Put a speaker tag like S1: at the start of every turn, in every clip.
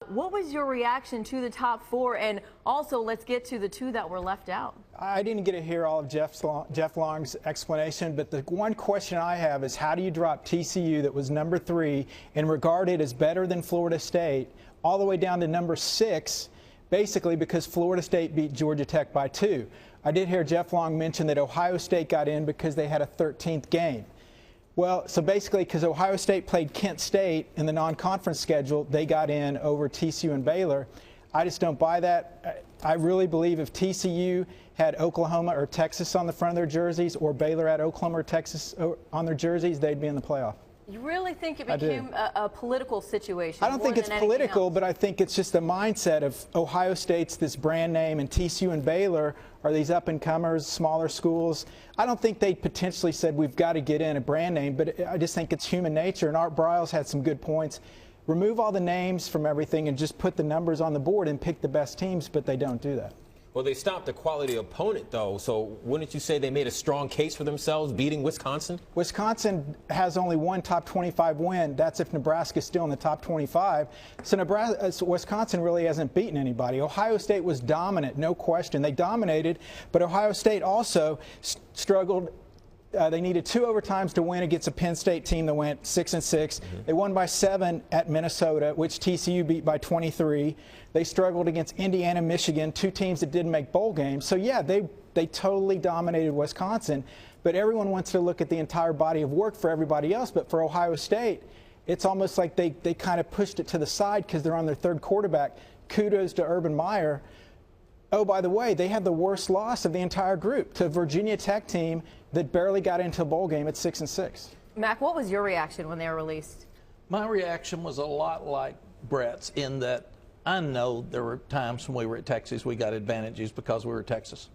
S1: What was your reaction to the top four? And also, let's get to the two that were left out.
S2: I didn't get to hear all of Jeff Long's explanation, but the one question I have is how do you drop TCU, that was number 3 and regarded as better than Florida State, all the way down to number 6, basically because Florida State beat Georgia Tech by 2. I did hear Jeff Long mention that Ohio State got in because they had a 13th game. Well, so basically, because Ohio State played Kent State in the non-conference schedule, they got in over TCU and Baylor. I just don't buy that. I really believe if TCU had Oklahoma or Texas on the front of their jerseys, or Baylor had Oklahoma or Texas on their jerseys, they'd be in the playoff.
S1: You really think it became a political situation?
S2: I don't think it's political, but I think it's just the mindset of Ohio State's this brand name, and TCU and Baylor are these up-and-comers, smaller schools. I don't think they potentially said we've got to get in a brand name, but I just think it's human nature, and Art Briles had some good points. Remove all the names from everything and just put the numbers on the board and pick the best teams, but they don't do that.
S3: Well, they stopped a quality opponent, though, so wouldn't you say they made a strong case for themselves beating Wisconsin?
S2: Wisconsin has only one top 25 win. That's if Nebraska's still in the top 25. So Wisconsin really hasn't beaten anybody. Ohio State was dominant, no question. They dominated, but Ohio State also struggled. They needed 2 overtimes to win against a Penn State team that went 6-6. They won by 7 at Minnesota, which TCU beat by 23. They struggled against Indiana, Michigan, 2 teams that didn't make bowl games. So, yeah, they totally dominated Wisconsin. But everyone wants to look at the entire body of work for everybody else. But for Ohio State, it's almost like they kind of pushed it to the side because they're on their 3rd quarterback. Kudos to Urban Meyer. Oh, by the way, they had the worst loss of the entire group to a Virginia Tech team that barely got into a bowl game at 6-6.
S1: Mac, what was your reaction when they were released?
S4: My reaction was a lot like Brett's, in that I know there were times when we were at Texas we got advantages because we were Texas.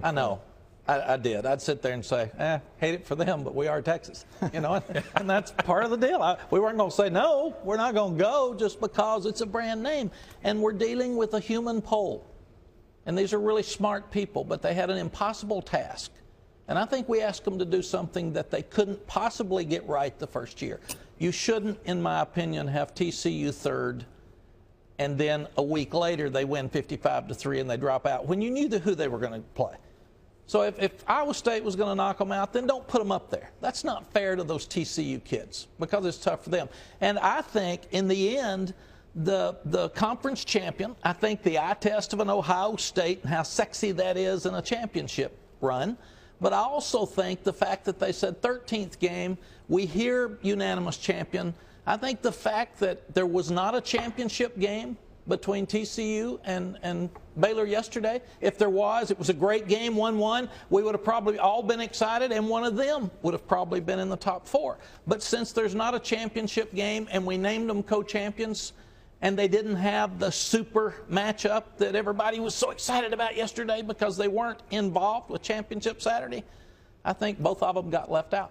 S4: I know. I did. I'd sit there and say, hate it for them, but we are Texas. You know, and that's part of the deal. We weren't going to say, no, we're not going to go just because it's a brand name. And we're dealing with a human poll. And these are really smart people, but they had an impossible task. And I think we asked them to do something that they couldn't possibly get right the first year. You shouldn't, in my opinion, have TCU 3rd, and then a week later they win 55-3 and they drop out when you knew who they were going to play. So if Iowa State was going to knock them out, then don't put them up there. That's not fair to those TCU kids because it's tough for them. And I think in the end, the conference champion, I think the eye test of an Ohio State and how sexy that is in a championship run. But I also think the fact that they said 13th game, we hear unanimous champion. I think the fact that there was not a championship game between TCU and Baylor yesterday, if there was, it was a great game, 1-1. We would have probably all been excited, and one of them would have probably been in the top 4. But since there's not a championship game and we named them co-champions, and they didn't have the super matchup that everybody was so excited about yesterday because they weren't involved with Championship Saturday, I think both of them got left out.